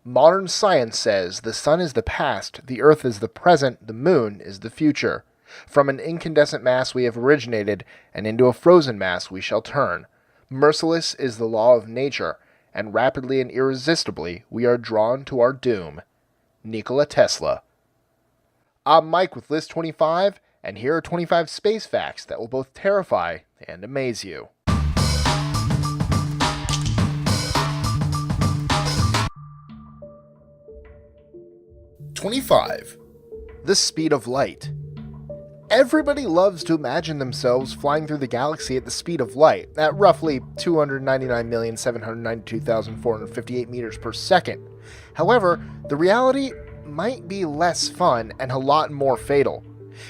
Modern science says the sun is the past, the earth is the present, the moon is the future. From an incandescent mass we have originated, and into a frozen mass we shall turn. Merciless is the law of nature, and rapidly and irresistibly we are drawn to our doom. Nikola Tesla. I'm Mike with List 25, and here are 25 space facts that will both terrify and amaze you. 25. The speed of light. Everybody loves to imagine themselves flying through the galaxy at the speed of light, at roughly 299,792,458 meters per second. However, the reality might be less fun and a lot more fatal.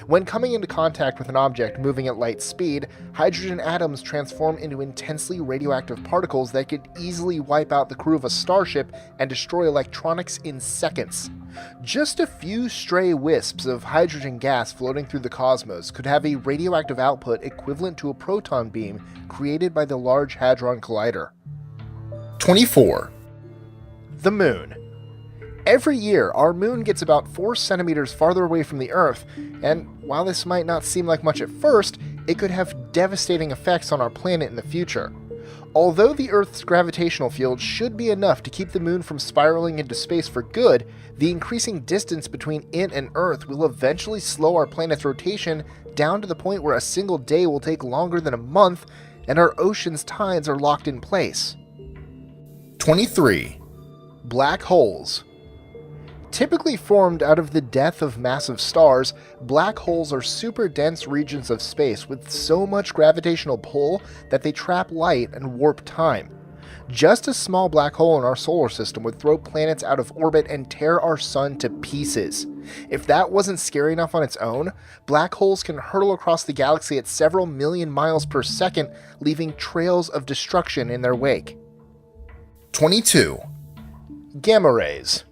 When coming into contact with an object moving at light speed, hydrogen atoms transform into intensely radioactive particles that could easily wipe out the crew of a starship and destroy electronics in seconds. Just a few stray wisps of hydrogen gas floating through the cosmos could have a radioactive output equivalent to a proton beam created by the Large Hadron Collider. 24. The Moon. Every year, our moon gets about 4 centimeters farther away from the Earth, and while this might not seem like much at first, it could have devastating effects on our planet in the future. Although the Earth's gravitational field should be enough to keep the moon from spiraling into space for good, the increasing distance between it and Earth will eventually slow our planet's rotation down to the point where a single day will take longer than a month, and our ocean's tides are locked in place. 23. Black holes. Typically formed out of the death of massive stars, black holes are super dense regions of space with so much gravitational pull that they trap light and warp time. Just a small black hole in our solar system would throw planets out of orbit and tear our sun to pieces. If that wasn't scary enough on its own, black holes can hurtle across the galaxy at several million miles per second, leaving trails of destruction in their wake. 22. Gamma rays.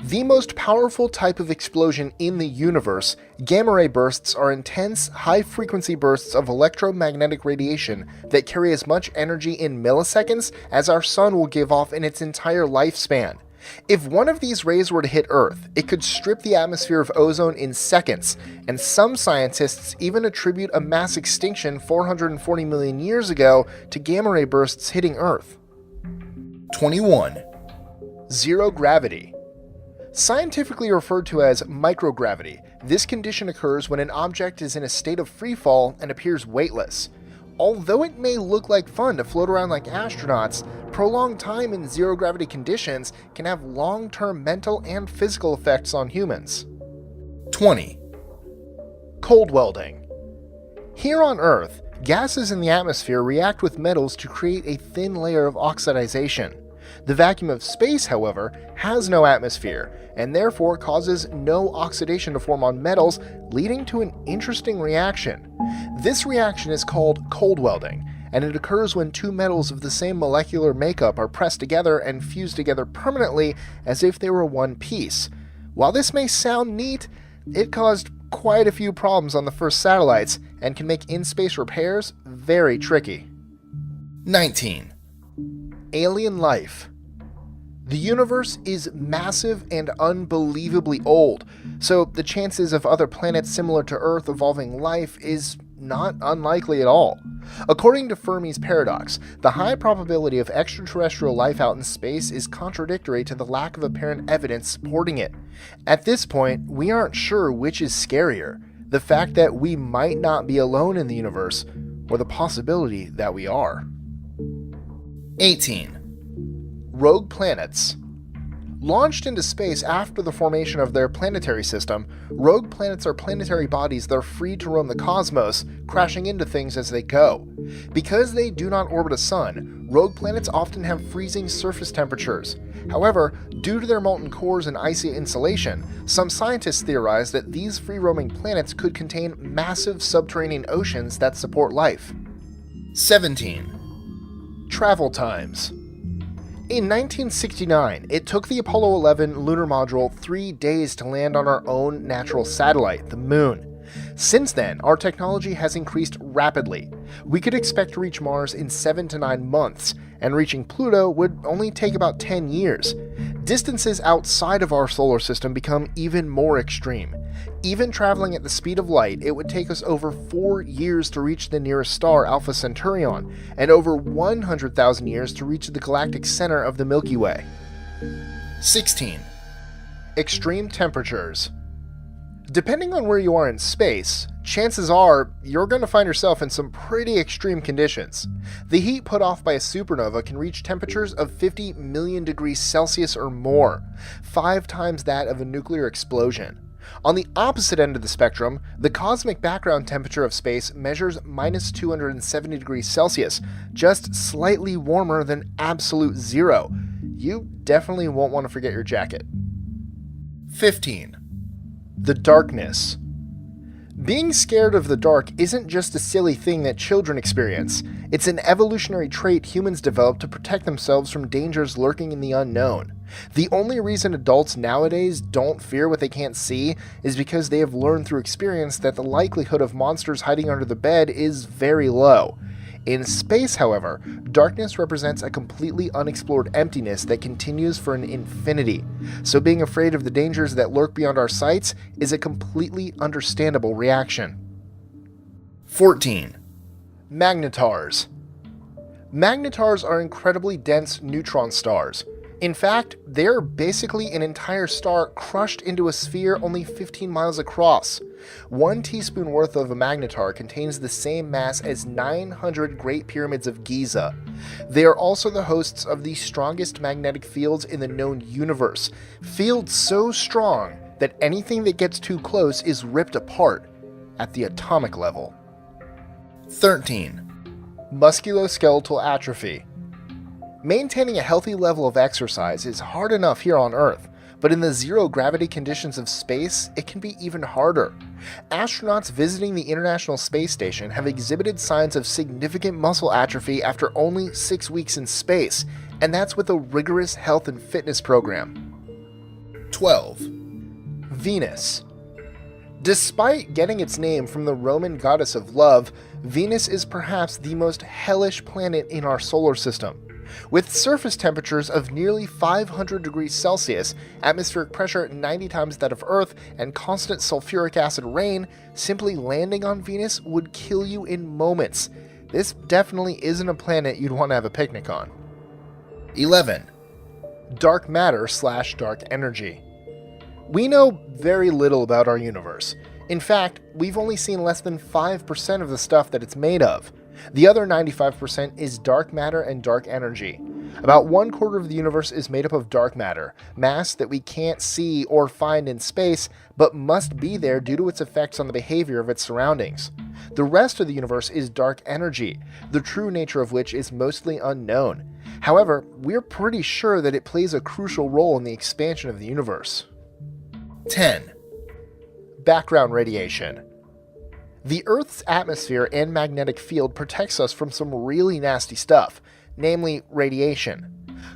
The most powerful type of explosion in the universe, gamma ray bursts are intense, high-frequency bursts of electromagnetic radiation that carry as much energy in milliseconds as our sun will give off in its entire lifespan. If one of these rays were to hit Earth, it could strip the atmosphere of ozone in seconds, and some scientists even attribute a mass extinction 440 million years ago to gamma ray bursts hitting Earth. 21. Zero gravity. Scientifically referred to as microgravity, this condition occurs when an object is in a state of freefall and appears weightless. Although it may look like fun to float around like astronauts, prolonged time in zero gravity conditions can have long-term mental and physical effects on humans. 20. Cold welding. Here on Earth, gases in the atmosphere react with metals to create a thin layer of oxidization. The vacuum of space, however, has no atmosphere, and therefore causes no oxidation to form on metals, leading to an interesting reaction. This reaction is called cold welding, and it occurs when two metals of the same molecular makeup are pressed together and fused together permanently as if they were one piece. While this may sound neat, it caused quite a few problems on the first satellites, and can make in-space repairs very tricky. 19. Alien life. The universe is massive and unbelievably old, so the chances of other planets similar to Earth evolving life is not unlikely at all. According to Fermi's paradox, the high probability of extraterrestrial life out in space is contradictory to the lack of apparent evidence supporting it. At this point, we aren't sure which is scarier, the fact that we might not be alone in the universe, or the possibility that we are. 18. Rogue planets. Launched into space after the formation of their planetary system, rogue planets are planetary bodies that are free to roam the cosmos, crashing into things as they go. Because they do not orbit a sun, rogue planets often have freezing surface temperatures. However, due to their molten cores and icy insulation, some scientists theorize that these free-roaming planets could contain massive subterranean oceans that support life. 17. Travel times. In 1969, it took the Apollo 11 lunar module 3 days to land on our own natural satellite, the Moon. Since then, our technology has increased rapidly. We could expect to reach Mars in 7 to 9 months, and reaching Pluto would only take about 10 years. Distances outside of our solar system become even more extreme. Even traveling at the speed of light, it would take us over 4 years to reach the nearest star, Alpha Centaurion, and over 100,000 years to reach the galactic center of the Milky Way. 16. Extreme temperatures. Depending on where you are in space, chances are you're going to find yourself in some pretty extreme conditions. The heat put off by a supernova can reach temperatures of 50 million degrees Celsius or more, 5 times that of a nuclear explosion. On the opposite end of the spectrum, the cosmic background temperature of space measures minus 270 degrees Celsius, just slightly warmer than absolute zero. You definitely won't want to forget your jacket. 15. The darkness. Being scared of the dark isn't just a silly thing that children experience. It's an evolutionary trait humans develop to protect themselves from dangers lurking in the unknown. The only reason adults nowadays don't fear what they can't see is because they have learned through experience that the likelihood of monsters hiding under the bed is very low. In space, however, darkness represents a completely unexplored emptiness that continues for an infinity, so being afraid of the dangers that lurk beyond our sights is a completely understandable reaction. 14. Magnetars. Magnetars are incredibly dense neutron stars. In fact, they are basically an entire star crushed into a sphere only 15 miles across. 1 teaspoon worth of a magnetar contains the same mass as 900 Great Pyramids of Giza. They are also the hosts of the strongest magnetic fields in the known universe, fields so strong that anything that gets too close is ripped apart at the atomic level. 13. Musculoskeletal atrophy. Maintaining a healthy level of exercise is hard enough here on Earth, but in the zero-gravity conditions of space, it can be even harder. Astronauts visiting the International Space Station have exhibited signs of significant muscle atrophy after only 6 weeks in space, and that's with a rigorous health and fitness program. 12. Venus. Despite getting its name from the Roman goddess of love, Venus is perhaps the most hellish planet in our solar system. With surface temperatures of nearly 500 degrees Celsius, atmospheric pressure 90 times that of Earth, and constant sulfuric acid rain, simply landing on Venus would kill you in moments. This definitely isn't a planet you'd want to have a picnic on. 11. Dark matter/dark energy. We know very little about our universe. In fact, we've only seen less than 5% of the stuff that it's made of. The other 95% is dark matter and dark energy. About 1/4 of the universe is made up of dark matter, mass that we can't see or find in space, but must be there due to its effects on the behavior of its surroundings. The rest of the universe is dark energy, the true nature of which is mostly unknown. However, we're pretty sure that it plays a crucial role in the expansion of the universe. 10. Background radiation. The Earth's atmosphere and magnetic field protects us from some really nasty stuff, namely radiation.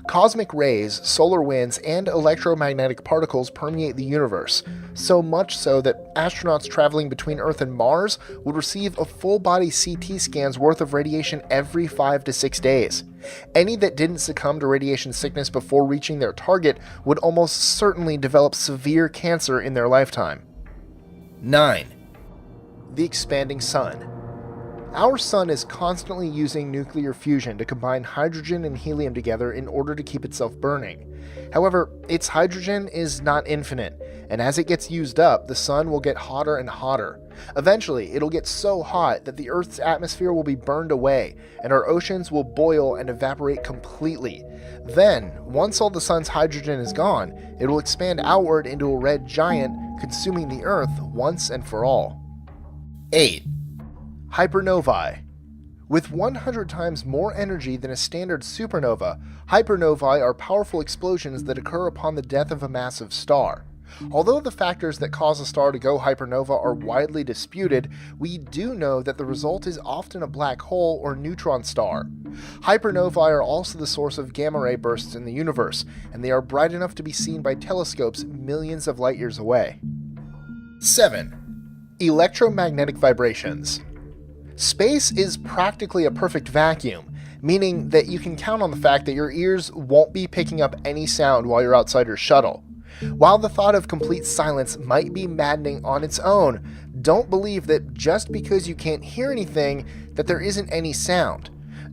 Cosmic rays, solar winds, and electromagnetic particles permeate the universe, so much so that astronauts traveling between Earth and Mars would receive a full-body CT scan's worth of radiation every 5 to 6 days. Any that didn't succumb to radiation sickness before reaching their target would almost certainly develop severe cancer in their lifetime. 9. The expanding sun. Our sun is constantly using nuclear fusion to combine hydrogen and helium together in order to keep itself burning. However, its hydrogen is not infinite, and as it gets used up, the sun will get hotter and hotter. Eventually, it'll get so hot that the Earth's atmosphere will be burned away, and our oceans will boil and evaporate completely. Then, once all the sun's hydrogen is gone, it will expand outward into a red giant, consuming the Earth once and for all. 8. Hypernovae. With 100 times more energy than a standard supernova, hypernovae are powerful explosions that occur upon the death of a massive star. Although the factors that cause a star to go hypernova are widely disputed, we do know that the result is often a black hole or neutron star. Hypernovae are also the source of gamma ray bursts in the universe, and they are bright enough to be seen by telescopes millions of light years away. 7. Electromagnetic vibrations. Space is practically a perfect vacuum, meaning that you can count on the fact that your ears won't be picking up any sound while you're outside your shuttle. While the thought of complete silence might be maddening on its own, don't believe that just because you can't hear anything, that there isn't any sound.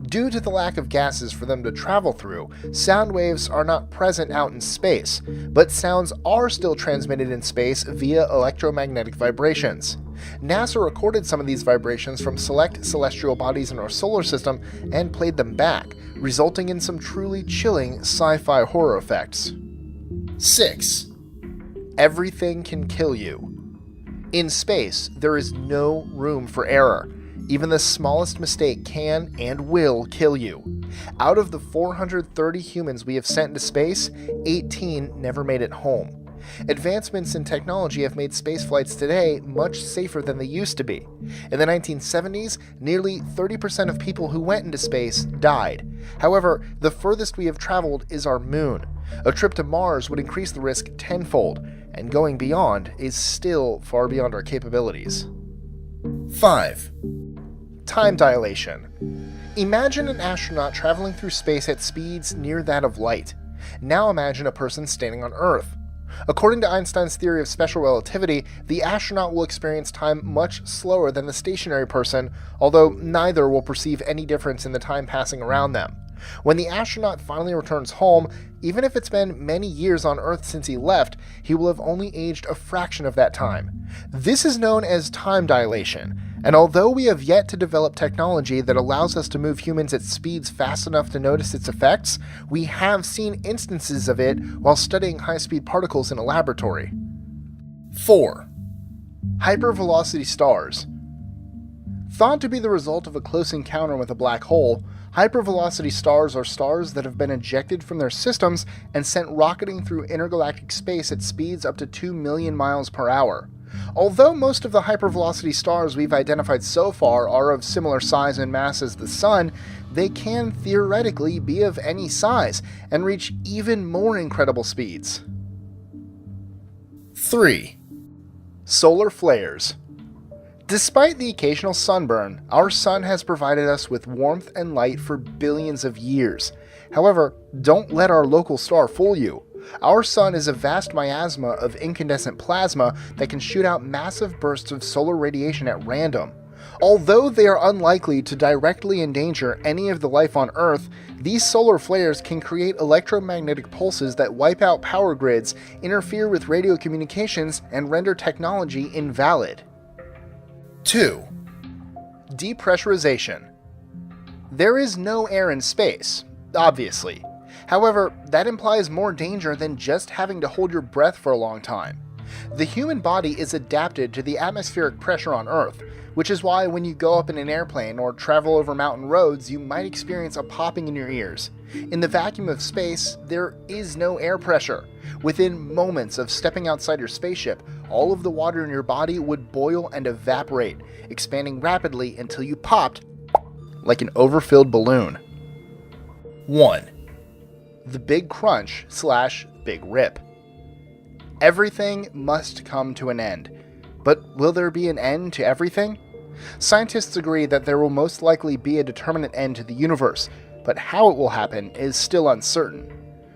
Due to the lack of gases for them to travel through, sound waves are not present out in space, but sounds are still transmitted in space via electromagnetic vibrations. NASA recorded some of these vibrations from select celestial bodies in our solar system and played them back, resulting in some truly chilling sci-fi horror effects. 6. Everything can kill you. In space, there is no room for error. Even the smallest mistake can and will kill you. Out of the 430 humans we have sent into space, 18 never made it home. Advancements in technology have made space flights today much safer than they used to be. In the 1970s, nearly 30% of people who went into space died. However, the furthest we have traveled is our moon. A trip to Mars would increase the risk tenfold, and going beyond is still far beyond our capabilities. 5. Time dilation. Imagine an astronaut traveling through space at speeds near that of light. Now imagine a person standing on Earth. According to Einstein's theory of special relativity, the astronaut will experience time much slower than the stationary person, although neither will perceive any difference in the time passing around them. When the astronaut finally returns home, even if it's been many years on Earth since he left, he will have only aged a fraction of that time. This is known as time dilation, and although we have yet to develop technology that allows us to move humans at speeds fast enough to notice its effects, we have seen instances of it while studying high-speed particles in a laboratory. 4. Hypervelocity stars. Thought to be the result of a close encounter with a black hole, hypervelocity stars are stars that have been ejected from their systems and sent rocketing through intergalactic space at speeds up to 2 million miles per hour. Although most of the hypervelocity stars we've identified so far are of similar size and mass as the Sun, they can theoretically be of any size and reach even more incredible speeds. 3. Solar flares. Despite the occasional sunburn, our sun has provided us with warmth and light for billions of years. However, don't let our local star fool you. Our sun is a vast miasma of incandescent plasma that can shoot out massive bursts of solar radiation at random. Although they are unlikely to directly endanger any of the life on Earth, these solar flares can create electromagnetic pulses that wipe out power grids, interfere with radio communications, and render technology invalid. 2. Depressurization. There is no air in space, obviously. However, that implies more danger than just having to hold your breath for a long time. The human body is adapted to the atmospheric pressure on Earth, which is why when you go up in an airplane or travel over mountain roads, you might experience a popping in your ears. In the vacuum of space, there is no air pressure. Within moments of stepping outside your spaceship, all of the water in your body would boil and evaporate, expanding rapidly until you popped like an overfilled balloon. 1. The Big Crunch / Big Rip. Everything must come to an end. But will there be an end to everything? Scientists agree that there will most likely be a determinate end to the universe, but how it will happen is still uncertain.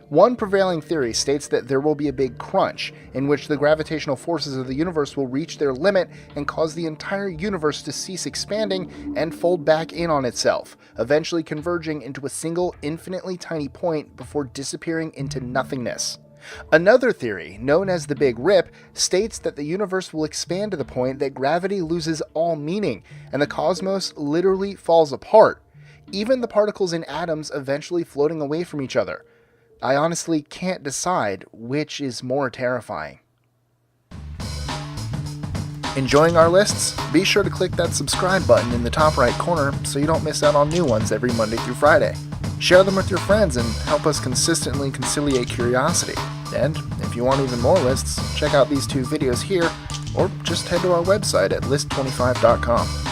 One prevailing theory states that there will be a big crunch, in which the gravitational forces of the universe will reach their limit and cause the entire universe to cease expanding and fold back in on itself, eventually converging into a single infinitely tiny point before disappearing into nothingness. Another theory, known as the Big Rip, states that the universe will expand to the point that gravity loses all meaning, and the cosmos literally falls apart, even the particles in atoms eventually floating away from each other. I honestly can't decide which is more terrifying. Enjoying our lists? Be sure to click that subscribe button in the top right corner so you don't miss out on new ones every Monday through Friday. Share them with your friends and help us consistently conciliate curiosity. And if you want even more lists, check out these 2 videos here, or just head to our website at list25.com.